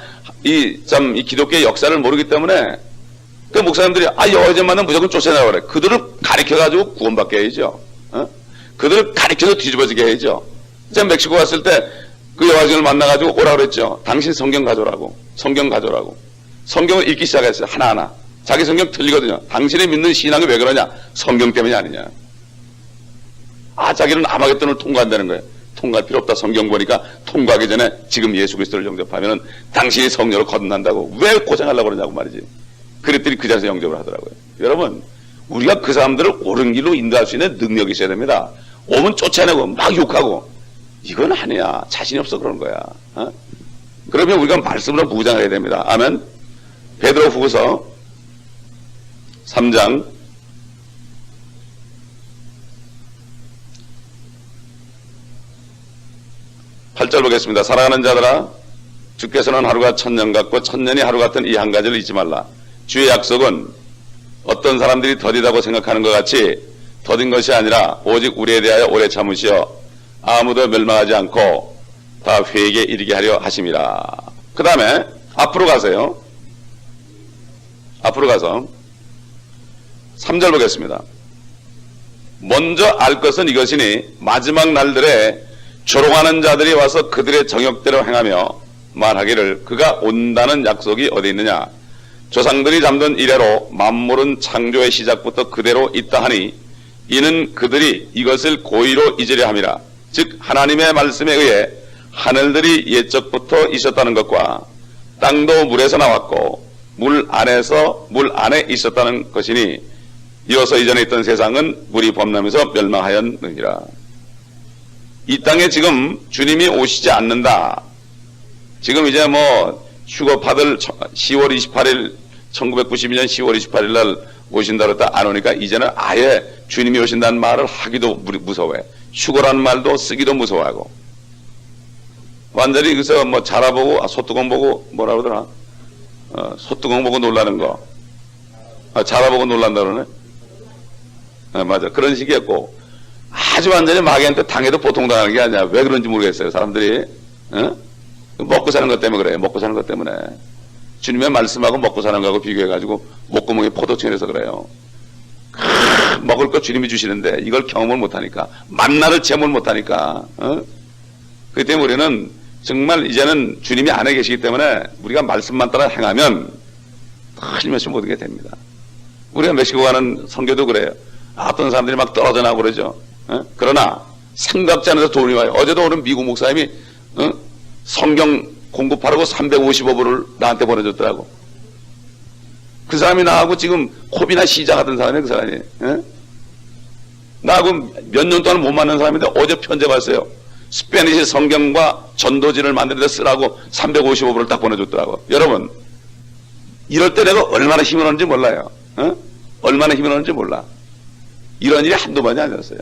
이 기독교의 역사를 모르기 때문에 그 목사님들이 여호와의 증인만은 무조건 쫓아내라 그래. 그들을 가르쳐가지고 구원받게 해야죠. 그들을 가르쳐서 뒤집어지게 해야죠. 제가 멕시코 갔을 때 그 여호와의 증인을 만나가지고 오라 그랬죠. 당신 성경 가져라고. 성경 가져라고. 성경을 읽기 시작했어요. 하나하나. 자기 성경 틀리거든요. 당신이 믿는 신앙이 왜 그러냐? 성경 때문이 아니냐. 자기는 아마겟돈을 통과한다는 거예요. 통과할 필요 없다. 성경 보니까 통과하기 전에 지금 예수 그리스도를 영접하면은 당신이 성령으로 거듭난다고. 왜 고생하려고 그러냐고 말이지. 그랬더니 그 자리에서 영접을 하더라고요. 여러분, 우리가 그 사람들을 옳은 길로 인도할 수 있는 능력이 있어야 됩니다. 오면 쫓아내고 막 욕하고 이건 아니야. 자신이 없어 그런 거야. 그러면 우리가 말씀으로 무장해야 됩니다. 아멘. 베드로후서 3장 8절 보겠습니다. 사랑하는 자들아, 주께서는 하루가 천년 같고 천년이 하루 같은 이 한 가지를 잊지 말라. 주의 약속은 어떤 사람들이 더디다고 생각하는 것 같이 더딘 것이 아니라 오직 우리에 대하여 오래 참으시어 아무도 멸망하지 않고 다 회개에 이르게 하려 하심이라. 그 다음에 앞으로 가세요. 앞으로 가서 3절 보겠습니다. 먼저 알 것은 이것이니 마지막 날들에 조롱하는 자들이 와서 그들의 정욕대로 행하며 말하기를 그가 온다는 약속이 어디 있느냐. 조상들이 잠든 이래로 만물은 창조의 시작부터 그대로 있다 하니 이는 그들이 이것을 고의로 잊으려 함이라. 즉 하나님의 말씀에 의해 하늘들이 옛적부터 있었다는 것과 땅도 물에서 나왔고 물 안에 있었다는 것이니 이어서 이전에 있던 세상은 물이 범람해서 멸망하였느니라. 이 땅에 지금 주님이 오시지 않는다. 지금 이제 휴거파들 10월 28일 1992년 10월 28일 날 오신다 그랬다 안 오니까 이제는 아예 주님이 오신다는 말을 하기도 무서워해. 휴거라는 말도 쓰기도 무서워하고 완전히 그래서 자라보고 소뚜껑 보고 뭐라 그러더라. 소뚜껑 보고 놀라는 거. 자라보고 놀란다 그러네. 맞아. 그런 식이었고 아주 완전히 마귀한테 당해도 보통 당하는 게 아니야. 왜 그런지 모르겠어요. 사람들이 먹고 사는 것 때문에 그래요. 먹고 사는 것 때문에. 주님의 말씀하고 먹고 사는 거하고 비교해가지고 목구멍에 포도청이라서 그래요. 먹을 거 주님이 주시는데 이걸 경험을 못하니까 만나를 체험을 못하니까 그렇기 때문에 우리는 정말 이제는 주님이 안에 계시기 때문에 우리가 말씀만 따라 행하면 틀림없이 모든 게 됩니다. 우리가 멕시코 가는 선교도 그래요. 어떤 사람들이 막 떨어져 나고 그러죠. 그러나 생각지 않아서 돈이 와요. 어제도 오늘 미국 목사님이 성경 공급하라고 355불을 나한테 보내줬더라고. 그 사람이 나하고 지금 코비나 시작하던 사람이에요. 그 사람이. 나하고 몇 년 동안 못 만난 사람인데 어제 편지 왔어요. 스페니시 성경과 전도지를 만드는 데 쓰라고 355불을 딱 보내줬더라고. 여러분 이럴 때 내가 얼마나 힘을 얻는지 몰라요. 얼마나 힘을 얻는지 몰라. 이런 일이 한두 번이 아니었어요.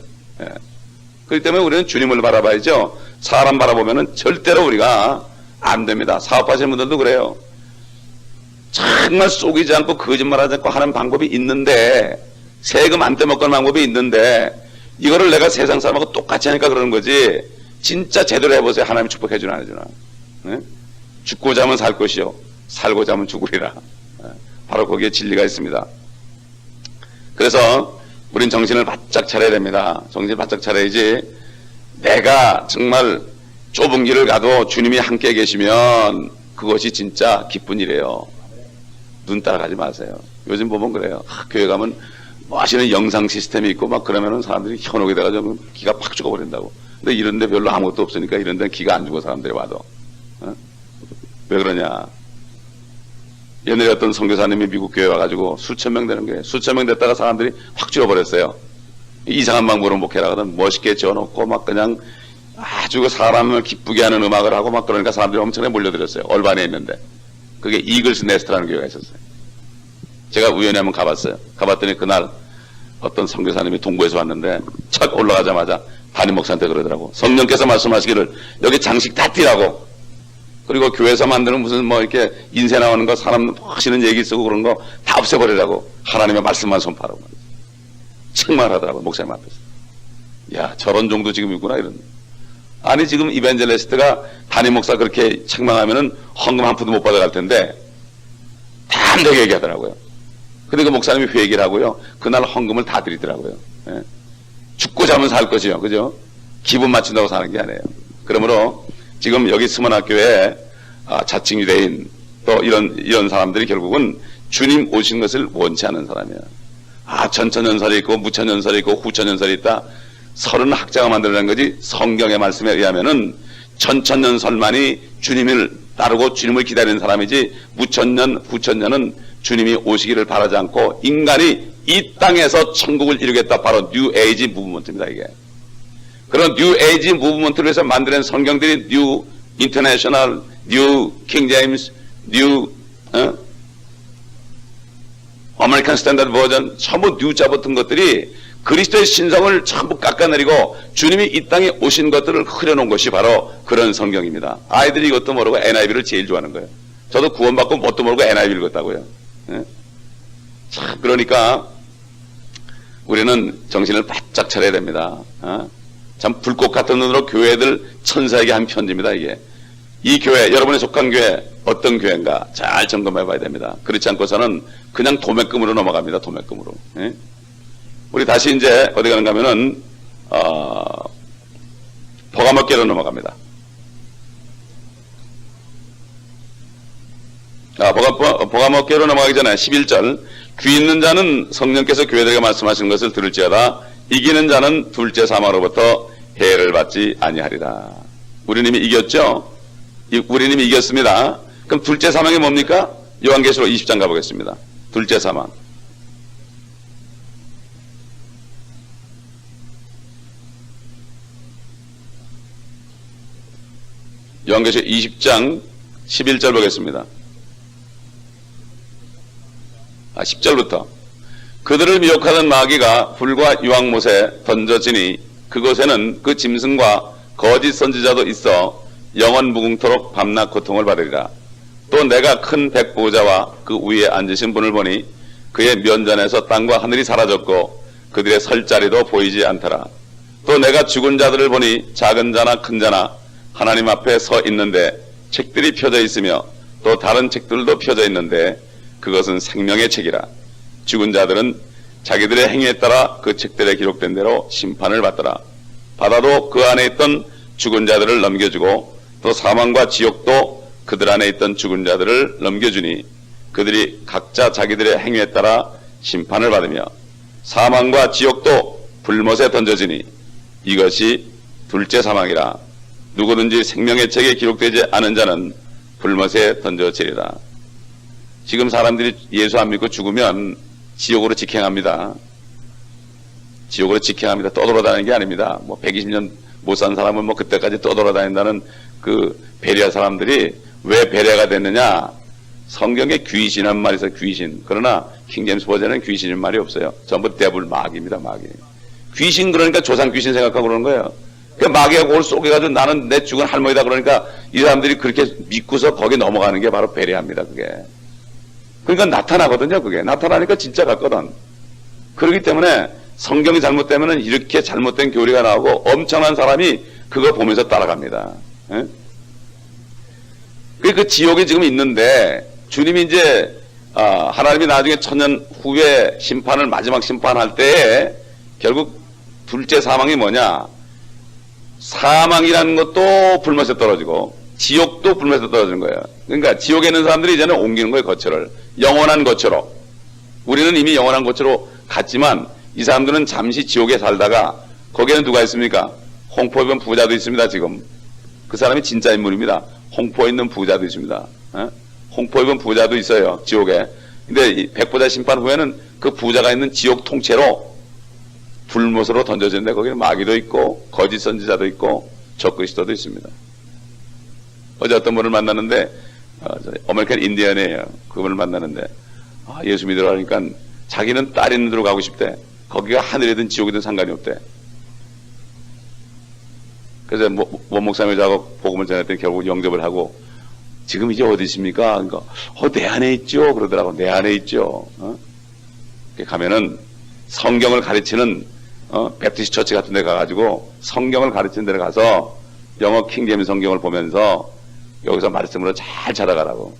그렇기 때문에 우리는 주님을 바라봐야죠. 사람 바라보면은 절대로 우리가 안 됩니다. 사업하시는 분들도 그래요. 정말 속이지 않고 거짓말하지 않고 하는 방법이 있는데 세금 안 떼먹는 방법이 있는데 이거를 내가 세상 사람하고 똑같이 하니까 그러는 거지. 진짜 제대로 해보세요. 하나님이 축복해 주나 안 해주나. 죽고자 하면 살 것이요 살고자 하면 죽으리라. 바로 거기에 진리가 있습니다. 그래서 우린 정신을 바짝 차려야 됩니다. 정신을 바짝 차려야지 내가 정말 좁은 길을 가도 주님이 함께 계시면 그것이 진짜 기쁜 일이에요. 눈 따라가지 마세요. 요즘 보면 그래요. 교회 가면 멋있는 영상 시스템이 있고 막 그러면은 사람들이 현혹이 돼가지고 기가 팍 죽어버린다고. 근데 이런 데 별로 아무것도 없으니까 이런 데는 기가 안 죽어 사람들이 와도. 왜 그러냐. 옛날에 어떤 선교사님이 미국 교회 와가지고 수천 명 되는 거예요. 수천 명 됐다가 사람들이 확 줄어버렸어요. 이상한 방법으로 목회를 하거든. 멋있게 지어놓고 막 그냥 아주 그 사람을 기쁘게 하는 음악을 하고 막 그러니까 사람들이 엄청나게 몰려들었어요. 얼반에 있는데. 그게 이글스 네스트라는 교회가 있었어요. 제가 우연히 한번 가봤어요. 가봤더니 그날 어떤 선교사님이 동부에서 왔는데 착 올라가자마자 담임 목사한테 그러더라고. 성령께서 말씀하시기를 여기 장식 다 띄라고. 그리고 교회에서 만드는 무슨 뭐 이렇게 인쇄 나오는 거 사람 하시는 얘기 쓰고 그런 거 다 없애버리라고. 하나님의 말씀만 선포하라고. 책망하더라고 목사님 앞에서. 야 저런 정도 지금 있구나 이런. 아니 지금 이벤젤리스트가 담임 목사 그렇게 책망하면은 헌금 한 푼도 못 받아갈 텐데 담대하게 얘기하더라고요. 근데 그 목사님이 회개를 하고요. 그날 헌금을 다 드리더라고요. 예. 죽고 자면 살 것이요. 그죠? 기분 맞춘다고 사는 게 아니에요. 그러므로 지금 여기 스몬학교에 자칭 유대인 또 이런 사람들이 결국은 주님 오신 것을 원치 않은 사람이에요. 천천연설이 있고 무천연설이 있고 후천연설이 있다. 30학자가 만들어낸 거지 성경의 말씀에 의하면은 천천연설만이 주님을 따르고 주님을 기다리는 사람이지 무천년 후천년은 주님이 오시기를 바라지 않고 인간이 이 땅에서 천국을 이루겠다. 바로 뉴 에이지 무브먼트입니다. 이게 그런 뉴 에이지 무브먼트를 위해서 만드는 성경들이 뉴 인터내셔널, 뉴 킹 제임스, 뉴 아메리칸 스탠다드 버전 전부 뉴자 붙은 것들이 그리스도의 신성을 전부 깎아내리고 주님이 이 땅에 오신 것들을 흐려놓은 것이 바로 그런 성경입니다. 아이들이 이것도 모르고 NIV를 제일 좋아하는 거예요. 저도 구원받고 뭣도 모르고 NIV 읽었다고요. 예? 참 그러니까 우리는 정신을 바짝 차려야 됩니다. 참 불꽃 같은 눈으로 교회들 천사에게 한 편지입니다. 이게 이 교회 여러분이 속한 교회 어떤 교회인가 잘 점검해 봐야 됩니다. 그렇지 않고서는 그냥 도매금으로 넘어갑니다. 도매금으로. 예? 우리 다시 이제 어디 가는가 하면은 버가목교로 넘어갑니다. 버가목교로 넘어가기 전에 11절 귀 있는 자는 성령께서 교회들에게 말씀하시는 것을 들을지어다. 이기는 자는 둘째 사망으로부터 해를 받지 아니하리라. 우리는 이미 이겼죠? 우리는 이미 이겼습니다. 그럼 둘째 사망이 뭡니까? 요한계시록 20장 가보겠습니다. 둘째 사망. 요한계시록 20장 11절 보겠습니다. 10절부터 그들을 미혹하던 마귀가 불과 유황못에 던져지니 그곳에는 그 짐승과 거짓 선지자도 있어 영원 무궁토록 밤낮 고통을 받으리라. 또 내가 큰 백보자와 그 위에 앉으신 분을 보니 그의 면전에서 땅과 하늘이 사라졌고 그들의 설 자리도 보이지 않더라. 또 내가 죽은 자들을 보니 작은 자나 큰 자나 하나님 앞에 서 있는데 책들이 펴져 있으며 또 다른 책들도 펴져 있는데 그것은 생명의 책이라. 죽은 자들은 자기들의 행위에 따라 그 책들에 기록된 대로 심판을 받더라. 바다도 그 안에 있던 죽은 자들을 넘겨주고 또 사망과 지옥도 그들 안에 있던 죽은 자들을 넘겨주니 그들이 각자 자기들의 행위에 따라 심판을 받으며 사망과 지옥도 불못에 던져지니 이것이 둘째 사망이라. 누구든지 생명의 책에 기록되지 않은 자는 불못에 던져지리라. 지금 사람들이 예수 안 믿고 죽으면 지옥으로 직행합니다. 지옥으로 직행합니다. 떠돌아다니는 게 아닙니다. 뭐 120년 못 산 사람은 뭐 그때까지 떠돌아다닌다는 그 베레아 사람들이 왜 베레아가 됐느냐? 성경에 귀신이란 말이 있어요. 귀신. 그러나 킹제임스 버전에는 귀신이란 말이 없어요. 전부 데블 마귀입니다. 마귀. 귀신 그러니까 조상 귀신 생각하고 그러는 거예요. 그 마귀가 그걸 쏘개가지고 나는 내 죽은 할머니다 그러니까 이 사람들이 그렇게 믿고서 거기 넘어가는 게 바로 베레아입니다. 그게. 그러니까 나타나거든요. 그게. 나타나니까 진짜 같거든. 그렇기 때문에 성경이 잘못되면 이렇게 잘못된 교리가 나오고 엄청난 사람이 그거 보면서 따라갑니다. 예? 그 지옥에 지금 있는데 주님이 이제 하나님이 나중에 천년 후에 심판을 마지막 심판할 때에 결국 둘째 사망이 뭐냐? 사망이라는 것도 불못에 떨어지고 지옥도 불못에 떨어지는 거예요. 그러니까 지옥에 있는 사람들이 이제는 옮기는 거예요. 거처를. 영원한 거처로. 우리는 이미 영원한 거처로 갔지만 이 사람들은 잠시 지옥에 살다가 거기에는 누가 있습니까? 홍포에 있는 부자도 있습니다. 지금 그 사람이 진짜 인물입니다. 홍포에 있는 부자도 있습니다. 홍포 입은 부자도 있어요, 지옥에. 근데 이 백보자 심판 후에는 그 부자가 있는 지옥 통째로 불못으로 던져지는데 거기는 마귀도 있고 거짓 선지자도 있고 적그리스도도 있습니다. 어제 어떤 분을 만났는데 아메리칸 인디언이에요. 그분을 만났는데 예수 믿으러 가니까 자기는 딸 있는 데로 가고 싶대. 거기가 하늘이든 지옥이든 상관이 없대. 그래서 원 목사님이 저하고 복음을 전했더니 결국 영접을 하고 지금 이제 어디 있습니까? 그러니까 내 안에 있죠. 그러더라고. 내 안에 있죠. 가면은 성경을 가르치는 배프티스트 처치 같은 데 가가지고 성경을 가르치는 데 가서 영어 킹제임스 성경을 보면서 여기서 말씀으로 잘 찾아가라고.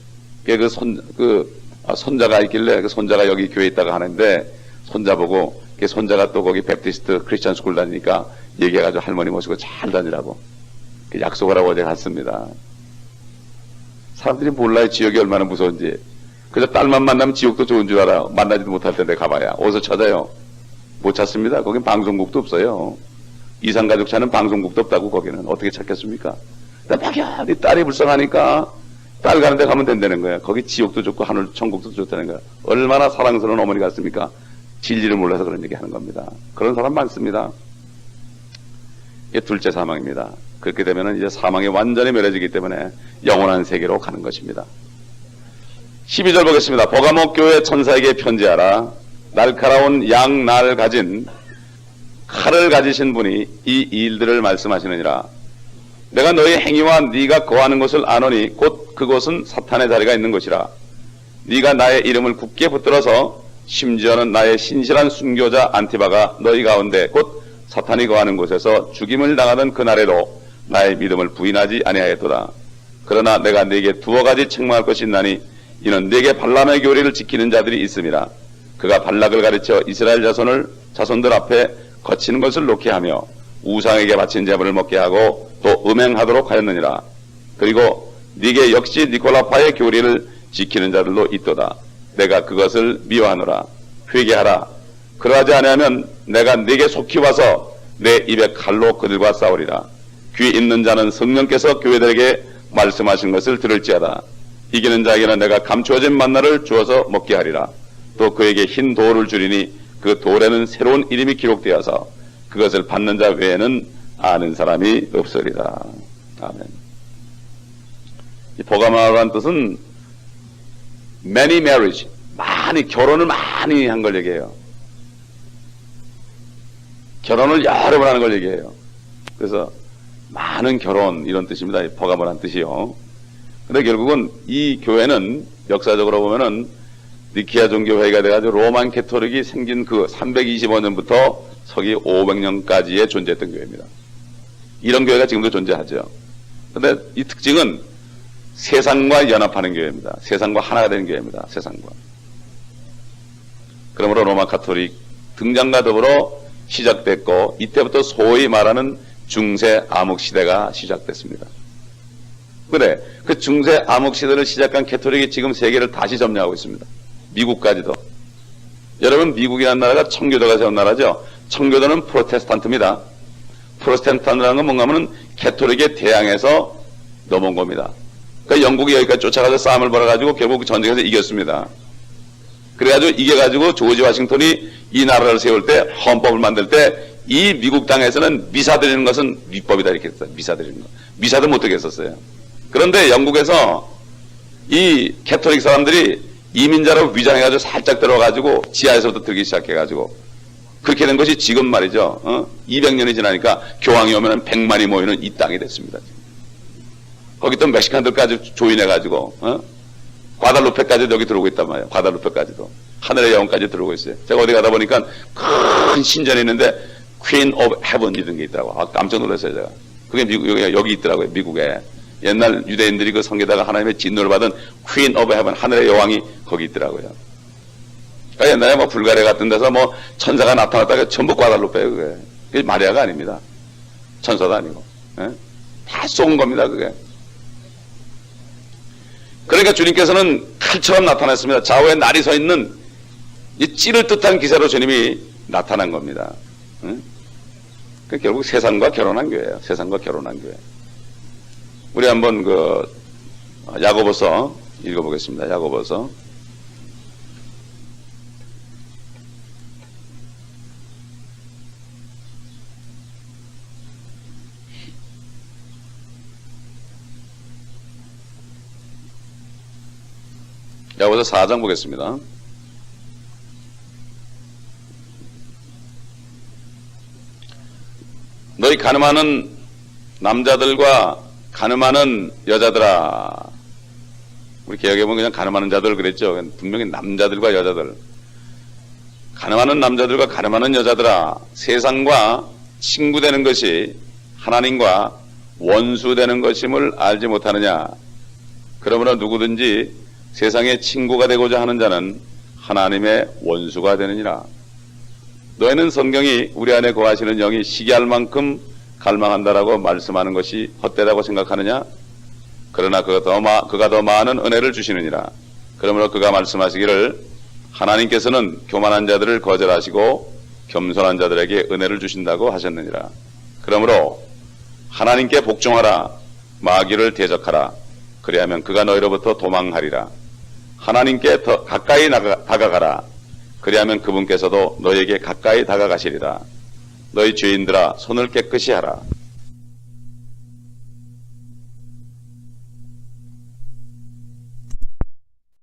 손자가 있길래 그 손자가 여기 교회에 있다가 하는데 손자 보고 그 손자가 또 거기 배프티스트 크리스천 스쿨 다니니까 얘기해가지고 할머니 모시고 잘 다니라고 약속을 하고 어제 갔습니다. 사람들이 몰라요. 지옥이 얼마나 무서운지. 그래서 딸만 만나면 지옥도 좋은 줄 알아. 만나지도 못할 텐데 가봐야. 어디서 찾아요? 못 찾습니다. 거긴 방송국도 없어요. 이산가족차는 방송국도 없다고 거기는. 어떻게 찾겠습니까? 막연히 딸이 불쌍하니까 딸 가는 데 가면 된다는 거야. 거기 지옥도 좋고 하늘 천국도 좋다는 거야. 얼마나 사랑스러운 어머니 같습니까? 진리를 몰라서 그런 얘기 하는 겁니다. 그런 사람 많습니다. 이게 둘째 사망입니다. 그렇게 되면 이제 사망이 완전히 멸해지기 때문에 영원한 세계로 가는 것입니다. 12절 보겠습니다. 버가모 교회 천사에게 편지하라. 날카로운 양날 가진 칼을 가지신 분이 이 일들을 말씀하시느니라. 내가 너희 행위와 네가 거하는 것을 아노니 곧 그곳은 사탄의 자리가 있는 것이라. 네가 나의 이름을 굳게 붙들어서 심지어는 나의 신실한 순교자 안티바가 너희 가운데 곧 사탄이 거하는 곳에서 죽임을 당하던 그날에도 나의 믿음을 부인하지 아니하였도다. 그러나 내가 네게 두어 가지 책망할 것이 있나니 이는 네게 발람의 교리를 지키는 자들이 있음이라. 그가 발락을 가르쳐 이스라엘 자손들 앞에 거치는 것을 놓게 하며 우상에게 바친 제물을 먹게 하고 또 음행하도록 하였느니라. 그리고 네게 역시 니콜라파의 교리를 지키는 자들도 있도다. 내가 그것을 미워하노라. 회개하라. 그러하지 아니하면 내가 네게 속히 와서 내 입에 칼로 그들과 싸우리라. 귀 있는 자는 성령께서 교회들에게 말씀하신 것을 들을지어다. 이기는 자에게는 내가 감추어진 만나를 주어서 먹게 하리라. 또 그에게 흰 돌을 주리니 그 돌에는 새로운 이름이 기록되어서 그것을 받는 자 외에는 아는 사람이 없으리라. 아멘. 이 버가마라는 뜻은 many marriage, 많이 결혼을 많이 한 걸 얘기해요. 결혼을 여러 번 하는 걸 얘기해요. 그래서 많은 결혼 이런 뜻입니다. 버가모란 뜻이요. 근데 결국은 이 교회는 역사적으로 보면은 니키아 종교회의가 돼가지고 로만 캐토릭이 생긴 그 325년부터 서기 500년까지의 존재했던 교회입니다. 이런 교회가 지금도 존재하죠. 근데 이 특징은 세상과 연합하는 교회입니다. 세상과 하나가 되는 교회입니다. 세상과. 그러므로 로마 카톨릭 등장과 더불어 시작됐고 이때부터 소위 말하는 중세 암흑 시대가 시작됐습니다. 그래, 그 중세 암흑 시대를 시작한 캐톨릭이 지금 세계를 다시 점령하고 있습니다. 미국까지도. 여러분, 미국이라는 나라가 청교도가 세운 나라죠. 청교도는 프로테스탄트입니다. 프로테스탄트라는 건 뭔가 하면 캐톨릭에 대항해서 넘어온 겁니다. 그러니까 영국이 여기까지 쫓아가서 싸움을 벌여가지고 결국 전쟁에서 이겼습니다. 그래가지고 이겨가지고 조지 워싱턴이 이 나라를 세울 때, 헌법을 만들 때 이 미국 땅에서는 미사 드리는 것은 위법이다 이렇게 했어요. 미사 드리는 거. 미사도 못 드렸었어요. 그런데 영국에서 이 캐톨릭 사람들이 이민자로 위장해가지고 살짝 들어가지고 지하에서부터 들기 시작해가지고 그렇게 된 것이 지금 말이죠. 200년이 지나니까 교황이 오면 100만이 모이는 이 땅이 됐습니다. 거기 또 멕시칸들까지 조인해가지고 과달루페까지 여기 들어오고 있단 말이에요. 과달루페까지도. 하늘의 영혼까지 들어오고 있어요. 제가 어디 가다 보니까 큰 신전이 있는데 퀸 오브 헤븐 이런 게 있더라고요. 깜짝 놀랐어요, 제가. 그게 여기 있더라고요, 미국에. 옛날 유대인들이 그 성에다가 하나님의 진노를 받은 퀸 오브 헤븐, 하늘의 여왕이 거기 있더라고요. 그러니까 옛날에 뭐 불가리아 같은 데서 뭐 천사가 나타났다가 전부 과달루페예요, 그게. 그게 마리아가 아닙니다. 천사도 아니고. 예? 다 쏘은 겁니다, 그게. 그러니까 주님께서는 칼처럼 나타났습니다. 좌우에 날이 서 있는 이 찌를 듯한 기세로 주님이 나타난 겁니다. 응? 그 결국 세상과 결혼한 교회예요. 세상과 결혼한 교회. 우리 한번 그 야고보서 읽어보겠습니다. 야고보서 4장 보겠습니다. 너희 가늠하는 남자들과 가늠하는 여자들아. 우리 개혁에 보면 그냥 가늠하는 자들 그랬죠. 분명히 남자들과 여자들. 가늠하는 남자들과 가늠하는 여자들아. 세상과 친구되는 것이 하나님과 원수되는 것임을 알지 못하느냐. 그러므로 누구든지 세상의 친구가 되고자 하는 자는 하나님의 원수가 되느니라. 너희는 성경이 우리 안에 거하시는 영이 시기할 만큼 갈망한다라고 말씀하는 것이 헛되다고 생각하느냐? 그러나 그가 더 많은 은혜를 주시느니라. 그러므로 그가 말씀하시기를 하나님께서는 교만한 자들을 거절하시고 겸손한 자들에게 은혜를 주신다고 하셨느니라. 그러므로 하나님께 복종하라. 마귀를 대적하라. 그리하면 그가 너희로부터 도망하리라. 하나님께 더 가까이 다가가라. 그리하면 그분께서도 너희에게 가까이 다가가시리라. 너희 죄인들아 손을 깨끗이 하라.